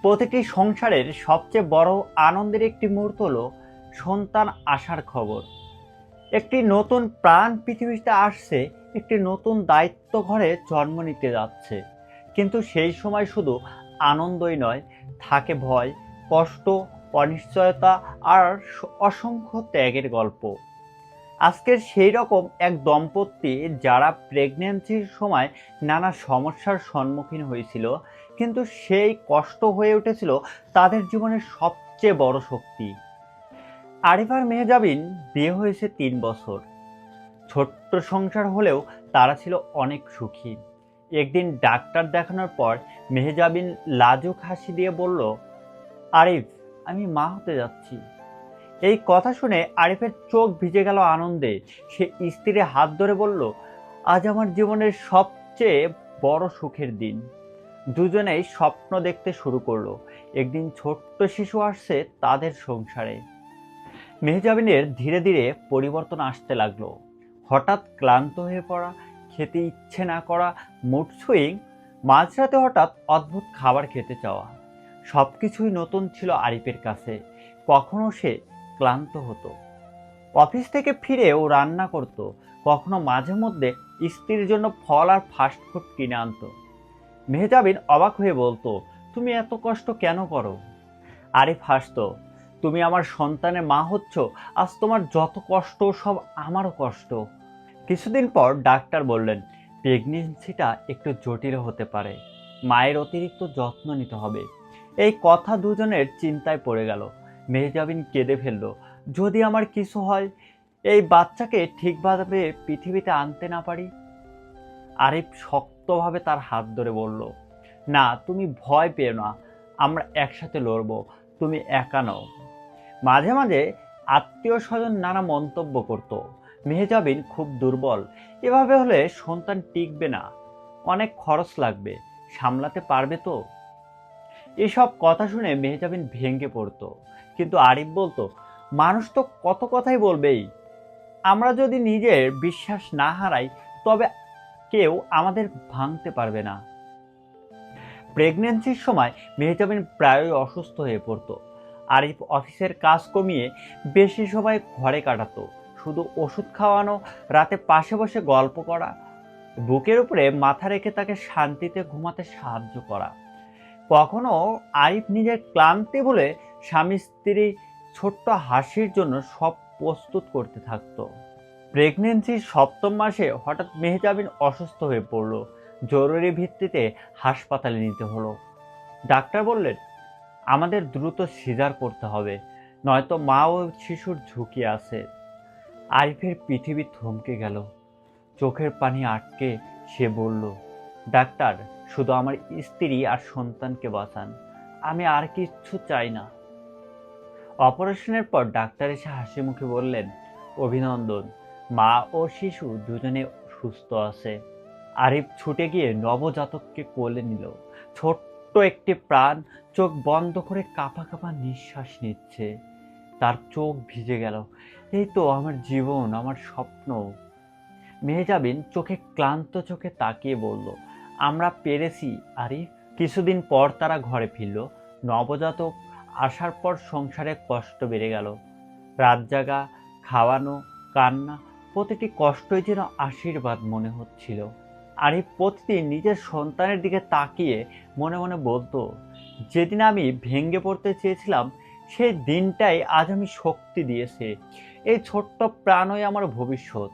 প্রতিটি সংসারের সবচেয়ে বড় আনন্দের একটি মুহূর্ত হলো সন্তান আসার খবর। একটি নতুন প্রাণ পৃথিবীতে আসছে, একটি নতুন দায়িত্ব ঘরে জন্ম নিতে যাচ্ছে। কিন্তু সেই সময় শুধু আনন্দই নয়, থাকে ভয়, কষ্ট, অনিশ্চয়তা আর অসংখ্য ত্যাগের গল্প। আজকের সেই রকম এক দম্পতি যারা প্রেগন্যান্সির সময় নানা সমস্যার সম্মুখীন হয়েছিল, কিন্তু সেই কষ্ট হয়ে উঠেছিল তাদের জীবনের সবচেয়ে বড় শক্তি। আরিফ আর মেহজাবিন বিয়ে হয়েছে 3 বছর। ছোট্ট সংসার হলেও তারা ছিল অনেক সুখী। একদিন ডাক্তার দেখানোর পর মেহজাবিন লাজুক হাসি দিয়ে বলল, আরিফ, আমি মা হতে যাচ্ছি। এই কথা শুনে আরিফের চোখ ভিজে গেল আনন্দে। সে স্ত্রীর হাত ধরে বলল, আজ আমার জীবনের সবচেয়ে বড় সুখের দিন। দুজনেই স্বপ্ন দেখতে শুরু করলো, একদিন ছোট্ট শিশু আসছে তাদের সংসারে। মেহজাবিনের ধীরে ধীরে পরিবর্তন আসতে লাগলো। হঠাৎ ক্লান্ত হয়ে পড়া, খেতে ইচ্ছে না করা, মুড সুইং, মাঝরাতে হঠাৎ অদ্ভুত খাবার খেতে চাওয়া, সবকিছুই নতুন ছিল আরিফের কাছে। কখনো সে ক্লান্ত হতো, অফিস থেকে ফিরে ও রান্না করত, কখনো মাঝে মধ্যে স্ত্রীর জন্য ফল আর ফাস্টফুড কিনে আনতো। মেহজাবিন অবাক হয়ে বলতো, তুমি এত কষ্ট কেন করো? আরিফ হাসতো, তুমি আমার সন্তানের মা হচ্ছ, আজ তোমার যত কষ্ট সব আমারও কষ্ট। কিছুদিন পর ডাক্তার বললেন, প্রেগনেন্সিটা একটু জটিল হতে পারে, মায়ের অতিরিক্ত যত্ন নিতে হবে। এই কথা দুজনের চিন্তায় পড়ে গেল। মেহজাবিন কেঁদে ফেলল, যদি আমার কিছু হয়, এই বাচ্চাকে ঠিকভাবে পৃথিবীতে আনতে না পারি। আরিফ শক্তভাবে তার হাত ধরে বলল, না, তুমি ভয় পেও না, আমরা একসাথে লড়বো, তুমি একা নও। মাঝে মাঝে আত্মীয় স্বজন নানা মন্তব্য করত, মেহজাবিন খুব দুর্বল, এভাবে হলে সন্তান টিকবে না, অনেক খরচ লাগবে, সামলাতে পারবে তো? এসব কথা শুনে মেহজাবিন ভেঙে পড়তো। কিন্তু আরিফ বলতো, মানুষ তো কত কথাই বলবেই, আমরা যদি নিজের বিশ্বাস না হারাই তবে কেউ আমাদের ভাঙতে পারবে না। প্রেগন্যান্সির সময় মেহজাবিন প্রায়ই অসুস্থ হয়ে পড়তো। আরিফ অফিসের কাজ কমিয়ে বেশি সময় ঘরে কাটাতো, শুধু ওষুধ খাওয়ানো, রাতে পাশে বসে গল্প করা, বুকের উপরে মাথা রেখে তাকে শান্তিতে ঘুমাতে সাহায্য করা। কখনো আরিফ নিজের ক্লান্তি বলে স্বামী স্ত্রী ছোট্ট হাসির জন্য সব প্রস্তুত করতে থাকতো। প্রেগন্যান্সির 7ম মাসে হঠাৎ মেহজাবিন অসুস্থ হয়ে পড়ল। জরুরি ভিত্তিতে হাসপাতালে নিতে হলো। ডাক্তার বললেন, আমাদের দ্রুত সিজার করতে হবে, নয়তো মা ও শিশুর ঝুঁকি আছে। আরিফের পৃথিবী থমকে গেল, চোখের পানি আটকে সে বলল, ডাক্তার, শুধু আমার স্ত্রী আর সন্তানকে বাঁচান, আমি আর কিচ্ছু চাই না। অপারেশনের পর ডাক্তার এসে হাসি মুখে বললেন, অভিনন্দন, মা ও শিশু দুজনে সুস্থ আছে। আরিফ ছুটে গিয়ে নবজাতককে কোলে নিল। ছোট্ট একটি প্রাণ চোখ বন্ধ করে কাঁপা কাঁপা নিঃশ্বাস নিচ্ছে। তার চোখ ভিজে গেল, এই তো আমার জীবন, আমার স্বপ্ন। মেহজাবিন চোখে ক্লান্ত চোখে তাকিয়ে বলল, আমরা পেরেছি আরিফ। কিছুদিন পর তারা ঘরে ফিরল। নবজাতক আসার পর সংসারে কষ্ট বেড়ে গেল। রাত জাগা, খাওয়ানো, কান্না, প্রতিটি কষ্টই যেন আশীর্বাদ মনে হচ্ছিল। আরিফ প্রতিদিন নিজের সন্তানের দিকে তাকিয়ে মনে মনে বলতো, যেদিন আমি ভেঙে পড়তে চেয়েছিলাম সেই দিনটাই আজ আমি শক্তি দিয়েছে। এই ছোট্ট প্রাণই আমার ভবিষ্যৎ।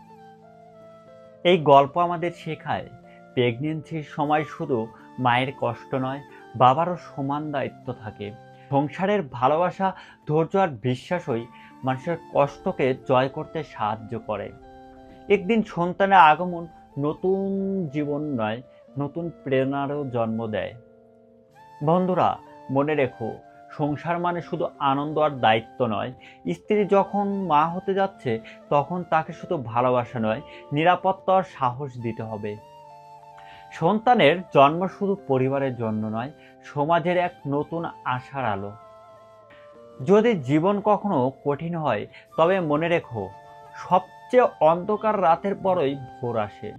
এই গল্প আমাদের শেখায়, প্রেগনেন্সির সময় শুধু মায়ের কষ্ট নয়, বাবারও সমান দায়িত্ব থাকে। সংসারের ভালোবাসা, ধৈর্য আর বিশ্বাসই মানুষের কষ্টকে জয় করতে সাহায্য করে। একদিন সন্তানের আগমন নতুন জীবন নয়, নতুন প্রেরণারও জন্ম দেয়। বন্ধুরা, মনে রেখো, সংসার মানে শুধু আনন্দ আর দায়িত্ব নয়। স্ত্রী যখন মা হতে যাচ্ছে তখন তাকে শুধু ভালোবাসা নয়, নিরাপত্তা আর সাহস দিতে হবে। সন্তানের জন্ম শুধু পরিবারের জন্য নয়, সমাজের এক নতুন আশার আলো। যদি জীবন কখনো কঠিন হয় তবে মনে রেখো, সবচেয়ে অন্ধকার রাতের পরই ভোর আসে।